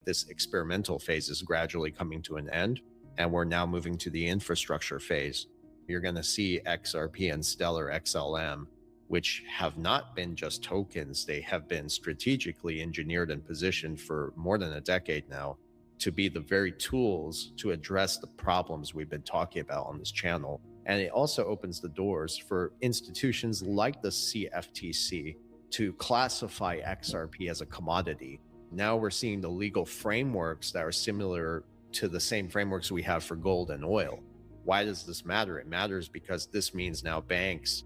This experimental phase is gradually coming to an end, and we're now moving to the infrastructure phase. You're going to see XRP and Stellar XLM, which have not been just tokens, they have been strategically engineered and positioned for more than a decade now to be the very tools to address the problems we've been talking about on this channel. And it also opens the doors for institutions like the CFTC to classify XRP as a commodity. Now we're seeing the legal frameworks that are similar to the same frameworks we have for gold and oil. Why does this matter? It matters because this means now banks,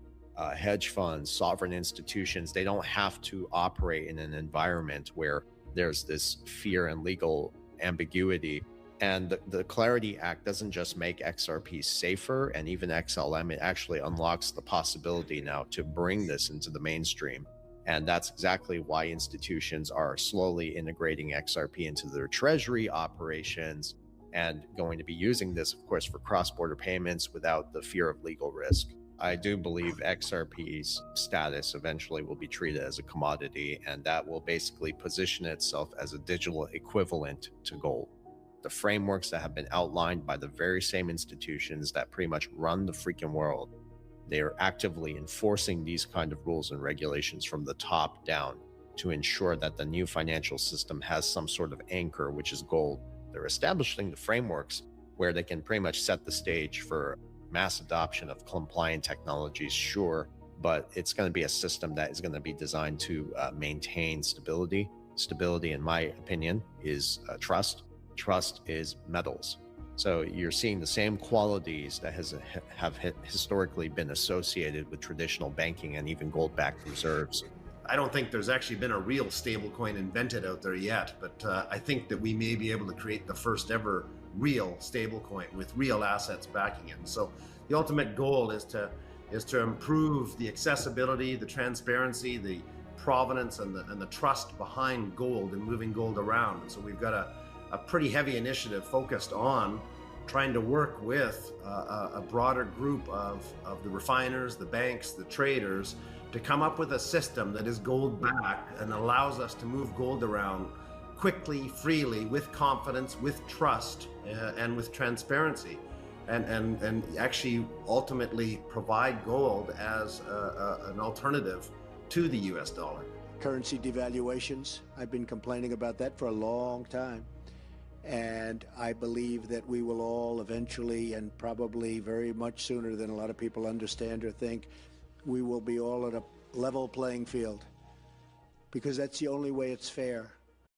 hedge funds, sovereign institutions, they don't have to operate in an environment where there's this fear and legal ambiguity. And the Clarity Act doesn't just make XRP safer and even XLM, it actually unlocks the possibility now to bring this into the mainstream. And that's exactly why institutions are slowly integrating XRP into their treasury operations and going to be using this, of course, for cross-border payments without the fear of legal risk. I do believe XRP's status eventually will be treated as a commodity, and that will basically position itself as a digital equivalent to gold. The frameworks that have been outlined by the very same institutions that pretty much run the freaking world, they are actively enforcing these kind of rules and regulations from the top down to ensure that the new financial system has some sort of anchor, which is gold. They're establishing the frameworks where they can pretty much set the stage for mass adoption of compliant technologies, sure, but it's going to be a system that is going to be designed to maintain stability. Stability, in my opinion, is trust. Trust is metals. So you're seeing the same qualities that have historically been associated with traditional banking and even gold-backed reserves. I don't think there's actually been a real stablecoin invented out there yet, but I think that we may be able to create the first ever real stablecoin with real assets backing it. And so the ultimate goal is to improve the accessibility, the transparency, the provenance, and the trust behind gold and moving gold around. And so we've got a pretty heavy initiative focused on trying to work with a broader group of the refiners, the banks, the traders, to come up with a system that is gold backed and allows us to move gold around quickly, freely, with confidence, with trust, and with transparency, and actually ultimately provide gold as an alternative to the US dollar. Currency devaluations, I've been complaining about that for a long time. And I believe that we will all eventually, and probably very much sooner than a lot of people understand or think, we will be all at a level playing field, because that's the only way it's fair.